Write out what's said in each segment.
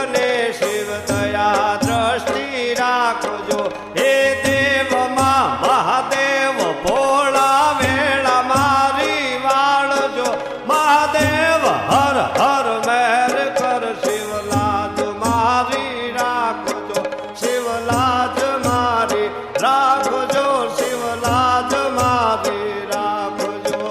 તને શિવ દયા દ્રષ્ટિ રાખજો. હે દેવમાં મહાદેવ ભોળા વેળા મારી વાળજો. મહાદેવ હર હર મહેર કર શિવ લાજ મારી રાખજો. શિવ લાજ મારી રાખજો. શિવ લાજ મારી રાખજો.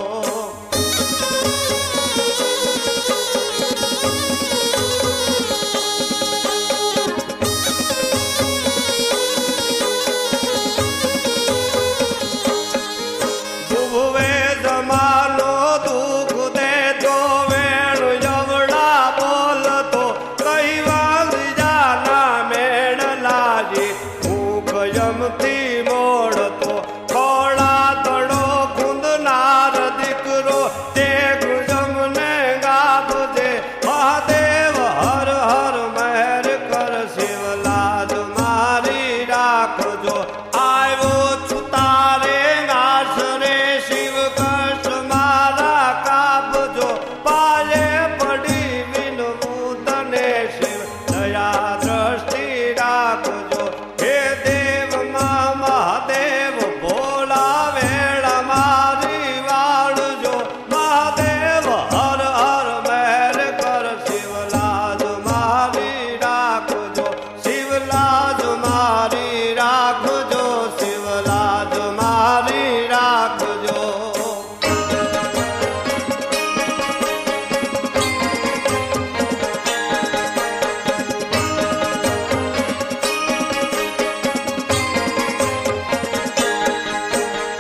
ભુવે જમાનો દુઃખ દેતો વેણ જવડા બોલતો કઈ વાંગજાના મેળ લાજી ભૂખ યમથી મોડતો ખોળા તળો કુંદનાર દીકરો તે ગુજમને ગાબજે. મહાદેવ હર હર મહેર કર શિવ લાજ મારી રાખજો. આવ્યો છું તારે ગાસ રે શિવ કષ્ટ મારા કાપજો. પાયે પડી વિનવું તને શિવ દયા દ્રષ્ટિ રાખજો. હે દેવમાં મહાદેવ ભોળા વેળા મારી વાળજો. મહાદેવ હર હર મહેર કર શિવ લાજ મારી રાખજો. શિવ લાજ મારી રાખજો. શિવ લાજ મારી રાખજો.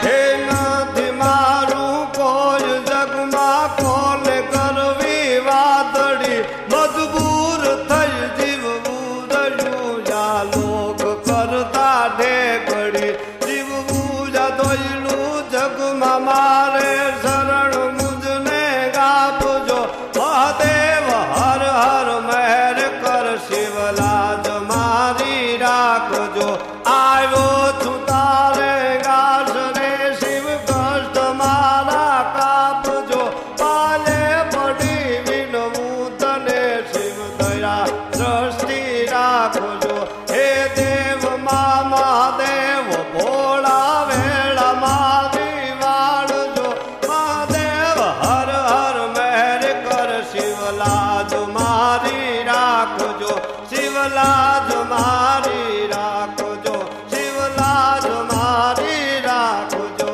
હે નથી મારું કોઈ જગમાં કોને કરવી વાદળી. મજબૂર થઈ જીવવું રહ્યું યા લોક કરતા ઢેકડી. જીવવું યા દોયલું જગમાં મારે શરણ મુજને ગાપજો. મહાદેવ હર હર મહેર કર શિવ લાજ મારી રાખજો. આવ્યો છું તારે ગાસ રે શિવ કષ્ટ મારા કાપજો. પાલે પડી વિનવું તને શિવ દયા દ્રષ્ટિ રાખજો. હે દેવમાં મહાદેવ ભોળા વેળા મારી વાળજો. મહાદેવ હર હર મહેર કર શિવ લાજ મારી રાખજો. શિવ લાજ મારી રાખજો. શિવ લાજ મારી રાખજો.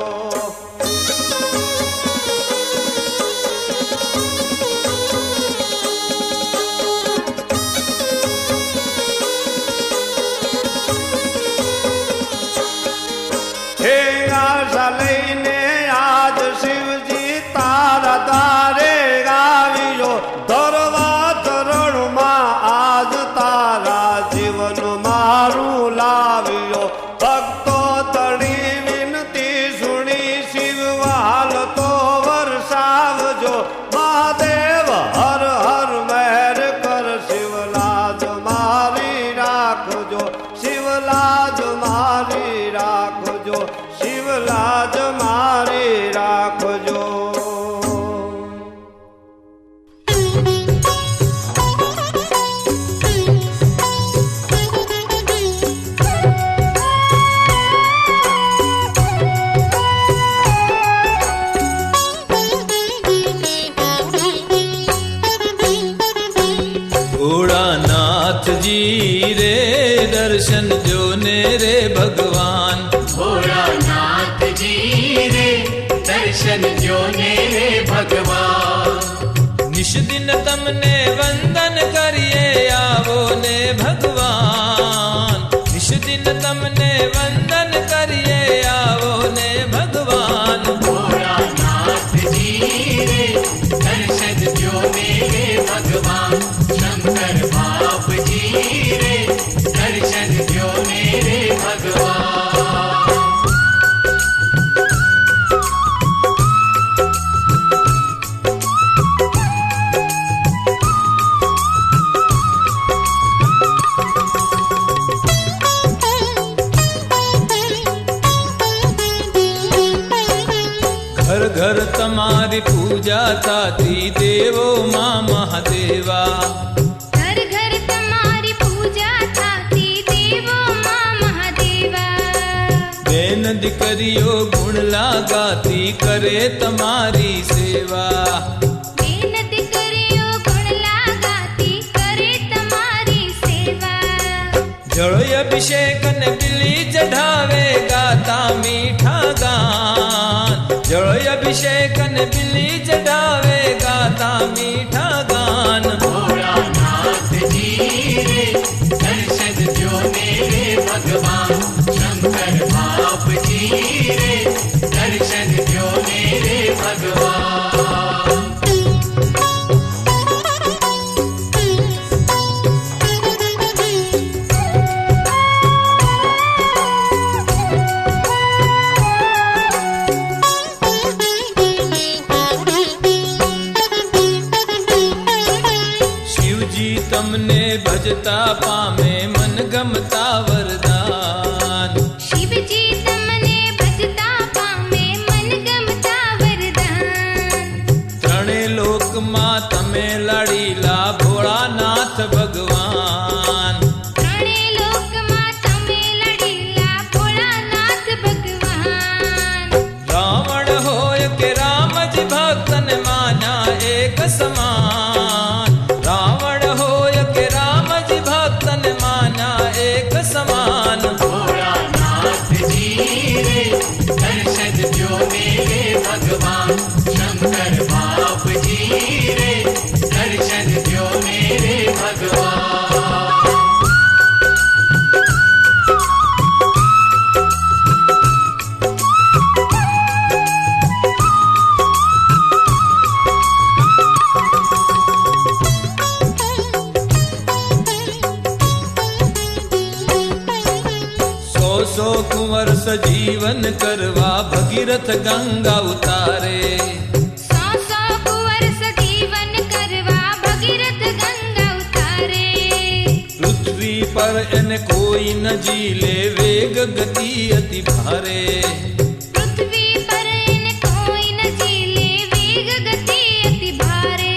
હે આશા લઈને આજ શિવજી તારા તારે ગાવ્યો. ધરવા ચરણમાં આજ તારા જીવન મારું લાવ્યો. ભક્તો તણી વિનતી સુણી શિવ હાલ તો વરસાવજો. મહાદેવ હર હર મહેર કર શિવ લાજ મારી રાખજો. શિવ લાજ મારી રાખજો. શિવ લાજ મારી રાખજો. भोलानाथ जी रे दर्शन जो ने रे भगवान. भोलानाथ जी रे दर्शन जो ने रे भगवान. निश दिन तमने वंदन करिए आवो ने भगवान. निश दिन तमने वंदन करिए आवो ने भगवान. भोलानाथ जी रे दर्शन जो ने रे भगवान. शंकर बाप जी रे दर्शन जो ने रे भगवान. घर घर तुम्हारी पूजा ताती देवो माँ महादेवा. घर घर तुम्हारी દીકરીઓ ગુણલા ગાતી કરે તમારી સેવા. બેન દીકરીઓ ગુણલા ગાતી કરે તમારી સેવા. જળ અભિષેક ને બિલી ચઢાવે ગાતા મીઠા ગાન. જળ અભિષેક ને બિલી ચઢાવે ગાતા મીઠા ગાન. भोलानाथ जी रे दर्शन दो मेरे भगवान. शंकर बाप जी रे दर्शन दो मेरे भगवान. શિવજી તમને ભજતા પામે મન ગમતા વરદાન. શિવજી તમને ભજતા પામે મન ગમતા વરદાન. ત્રણે લોકમાં તમે લાડીલા ભોળાનાથ ભગવાન. ત્રણે લોકમાં તમે લડીલા ભોળાનાથ ભગવાન. રાવણ હોય કે રામજી ભક્તને માન્યા એક સમાન. રાવણ હોય કે રામજી ભક્તને માન્યા એક સમાન. भोलानाथ जी रे दर्शन दो मेरे भगवान. शंकर बाप जी रे दर्शन दो मेरे भगवान. સો કુંવર સજીવન કરવા ભગીરથ ગંગા ઉતારે. સો સો કુંવર સજીવન કરવા ભગીરથ ગંગા ઉતારે. પૃથ્વી પર એને કોઈ ન જીલે વેગ ગતિ અતિ ભારે. પૃથ્વી પર એને કોઈ ન ઝીલે વેગ ગતિ અતિ ભારે.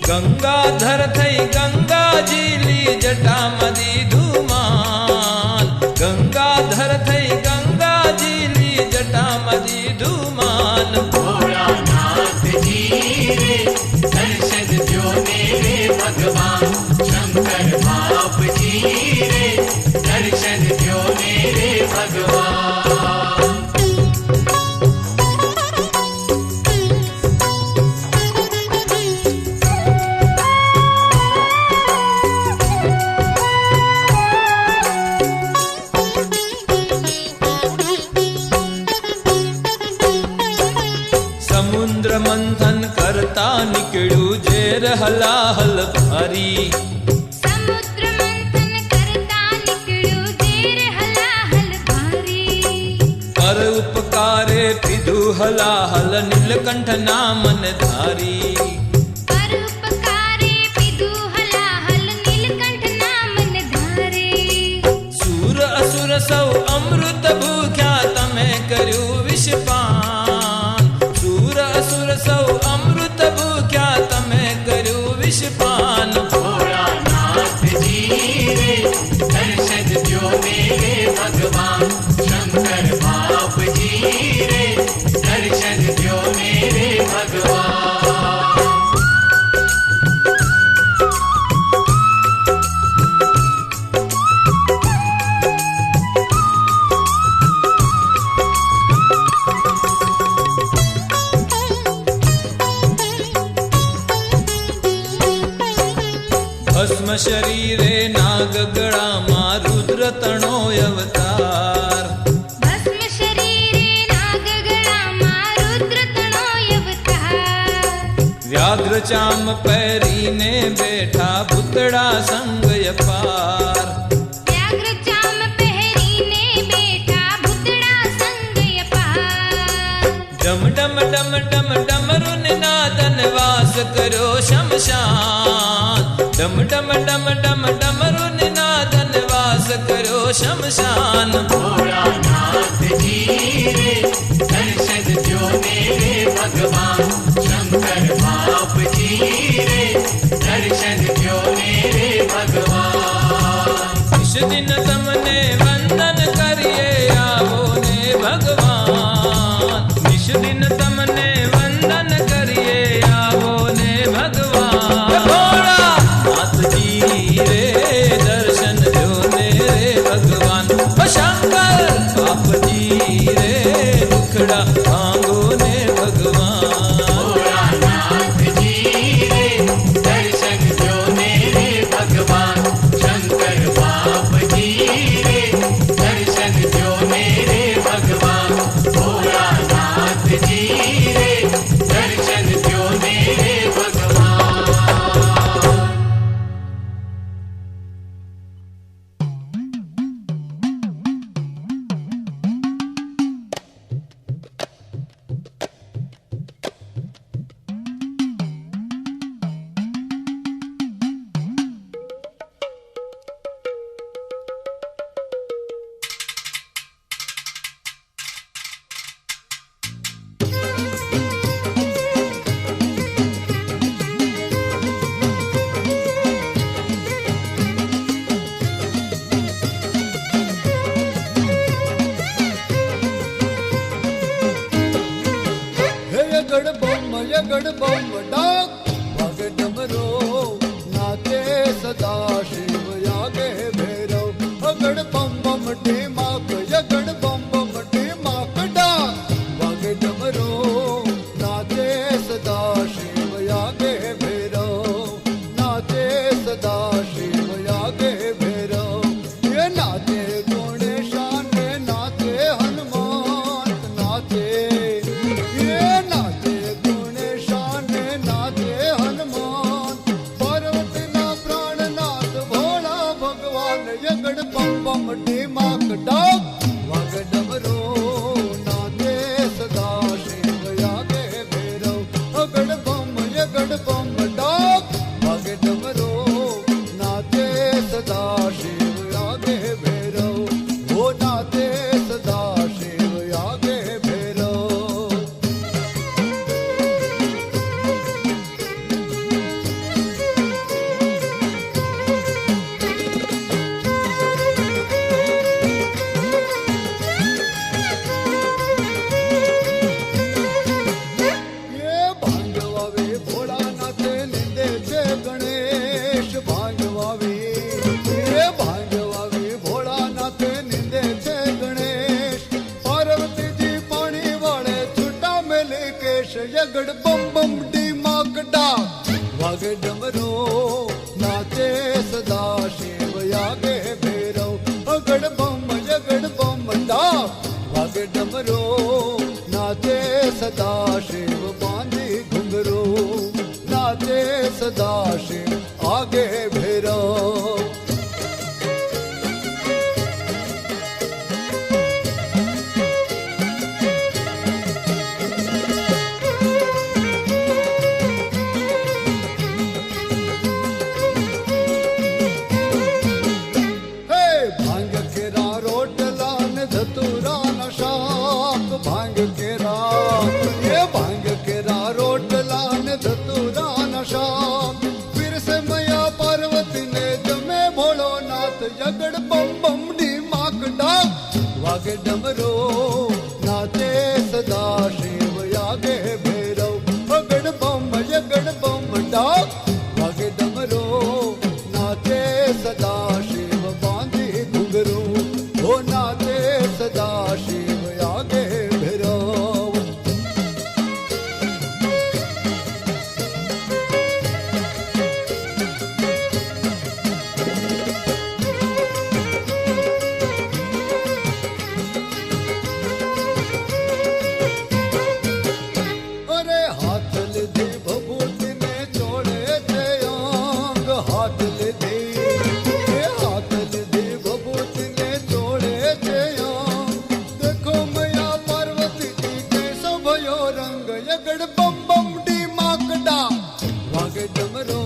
ગંગાધર થઈ ગંગા જીલી જટામાં દીધું માન. ગંગાધર થઈ ગંગા જીલી જટામાં દીધું માન. भोलानाथ जी रे दर्शन दो मेरे भगवान. शंकर बाप जी रे दर्शन दो मेरे भगवान. સમુદ્ર મંથન કરતા નીકળ્યું ઝેર હલાહલ ભારી. સમુદ્ર મંથન કરતા નીકળ્યું ઝેર હલાહલ ભારી. પર ઉપકારે પીધું હલાહલ નીલકંઠ નામન ધારી. પરોપકારે પીધું હલાહલ નીલકંઠ નામન ધારે. સુર અસુર સૌ અમૃત ભૂખ્યા તમે કર્યું વિષપાન. સુર અસુર સૌ અમૃત ભૂખ્યા તમે કર્યું વિષપાન. भोलानाथ जी रे दर्शन दो मेरे भगवान. शंकर बाप जी रे दर्शन दो मेरे भगवान. ભસ્મ શરીરે નાગ ગળામાં રુદ્ર તણો અવતાર. ભસ્મ શરીરે નાગ ગળામાં રુદ્ર તણો અવતાર. વ્યાઘ્ર ચામ પહેરીને બેઠા ભૂતળા સંગ અપાર. વ્યાઘ્ર ચામ પહેરીને બેઠા ભૂતળા સંગ અપાર. ડમ ડમ ડમ ડમ ડમરુન નાદન વાસ કર્યો શમશાન. ડમ ડમ ડમ ડમ ડમરુન નાદન વાસ કર્યો શમશાન. भोलानाथ जी रे दर्शन दो मेरे भगवान. शंकर बाप जी रे दर्शन दो मेरे भगवान. इस दिन તમને વંદન કરીએ આવો ને ભગવાન. ढीमाक यगड़ बम बम ढीमाक डाक वागे डमरू नाचे सदा शिव यागे भैरव नाचे सदा शिव यागे भैरव ये नाचे गणेशान नाचे हनुमान नाचे ये नाचे गणेशान नाचे हनुमान पार्वती ना प्राणनाथ भोला भगवान यगड़ बम बम ढीमाक डाक वाग डमरू नाचे सदा शिव यागे भैरव अगड़ बम यगड़ बम डाक वाग डमरू नाचे सदा शिव यागे भैरव वो नाचे सदा शिव यागे भैरव ये भांगवावे भोळानाथ निंदे छे गणेश भांगवावे ये भांगवावे भोळानाथ निंदे छे गणेश पार्वती जी पाणी वाळे छुटा मेले केश यगड़ बम बम ढीमाक डाक वागे डमरू नाचे सदा शिव यागे भैरव अगड़ बम यगड़ बम डाक वागे डमरू नाचे सदा शिव बांधी घुंघरू नाचे सदा शिव आगे भैरव हे भांग केरा रोटला न धतुरा न शाक भांग केरा ये भांग केरा रोटला न धतुरा न शाक फिर से मैया पार्वती ने जमे भोलोनाथ यगड़ बम बम ढीमाक डाक वागे डमरू नाचे सदा शिव यागे भैरव अगड़ बम यगड़ बम डाक वागे डमरू नाचे सदा शिव बांधी घुंघरू हो नाचे सदा शिव यागे भैरव अरे हाथ लिधी भभूति ने चोड़े थे अंग हाथ लिधी ये हाथ लिधी भभूति ने चोड़े थे अंग देखो मैया पार्वती जी कैसो भयो रंग यगड़ बम बम ढीमाक डाक वागे डमरू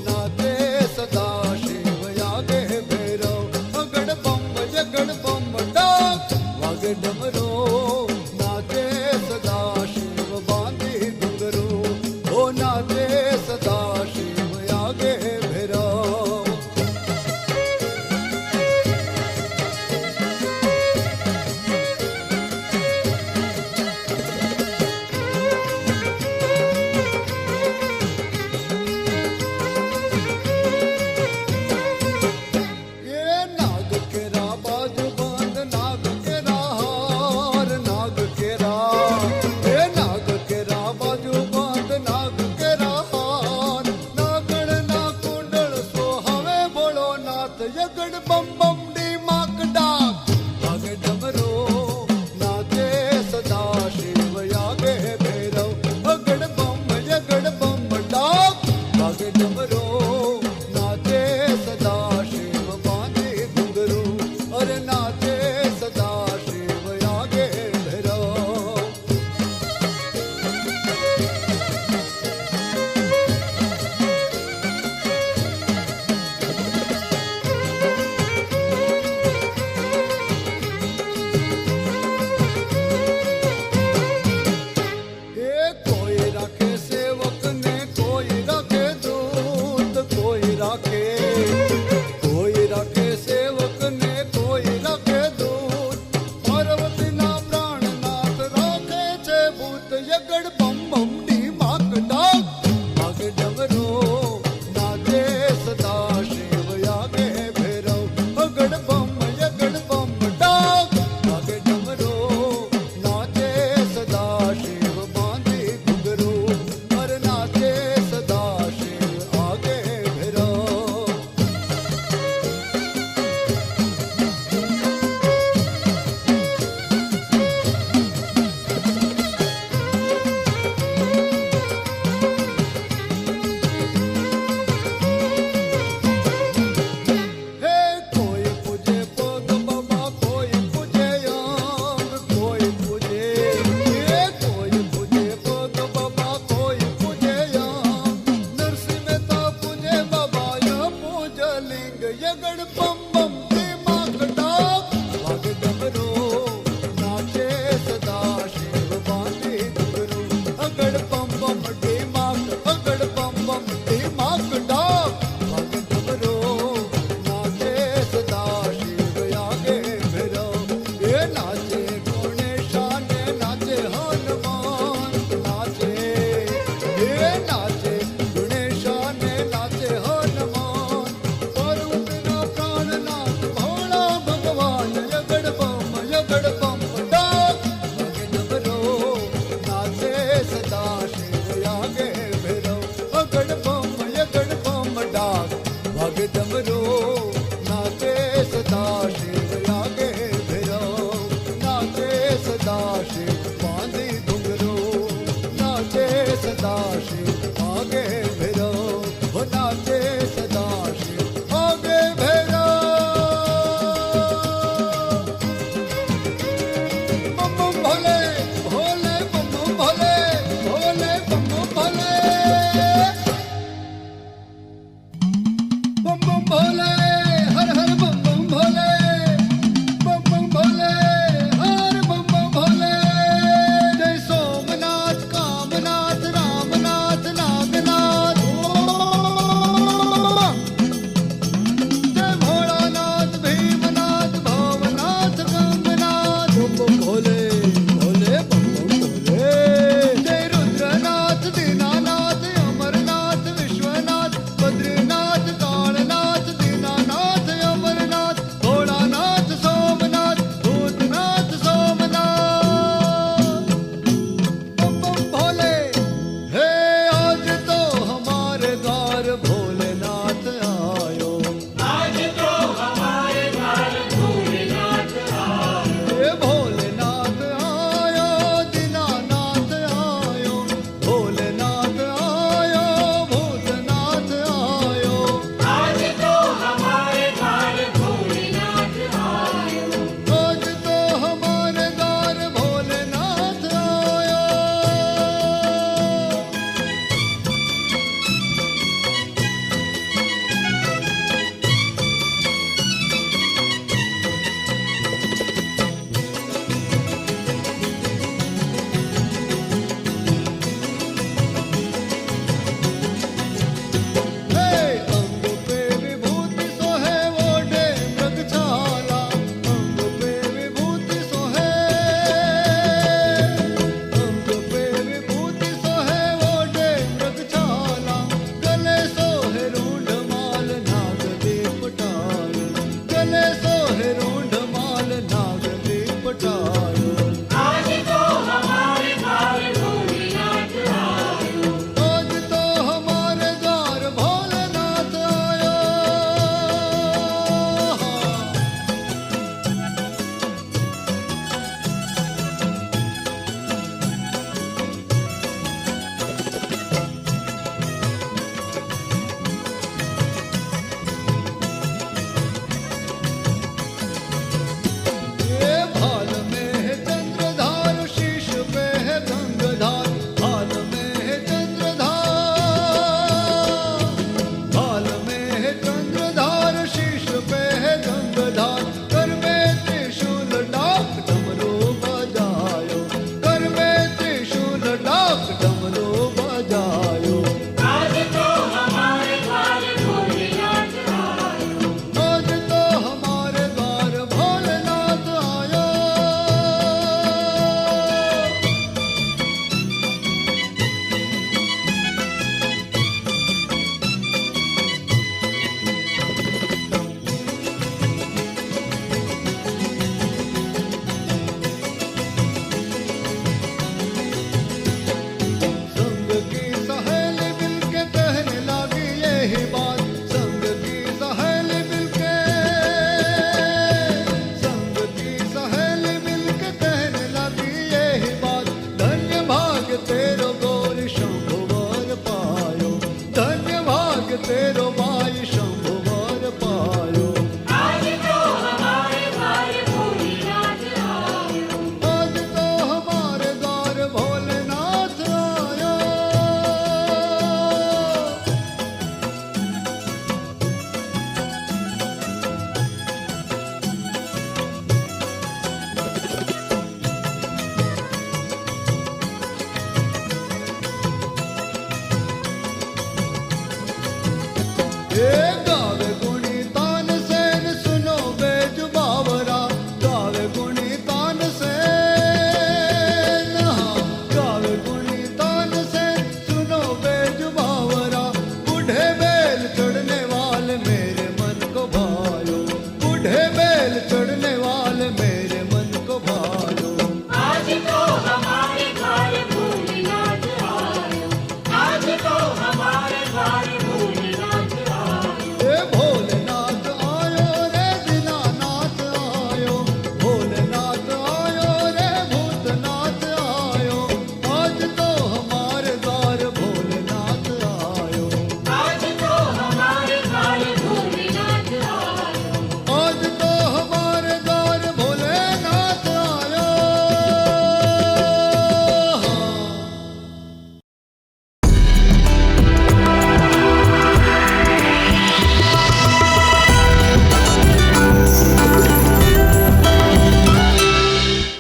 नाचे सदा शिव यागे भैरव अगड़ बम यगड़ बम डाक वागे डमरू नाचे सदा शिव बांधी घुंघरू हो नाचे सदा शिव यागे भैरव ये नाग केरा बाजू बंद नाग केरा हार नाग केरा ये नाग केरा बाजू बंद नाग केरा हार नागण ना कुंडल सो हवे भोलोनाथ यगड़ बम बम ढीमाक डाक वागे डमरू नाचे सदा शिव यागे भैरव अगड़ बम यगड़ बम डाक वागे डमरू नाचे सदा शिव बांधी घुंघरू और नाचे सदा शिव यागे भैरव લિંગ યગણ પમ બમ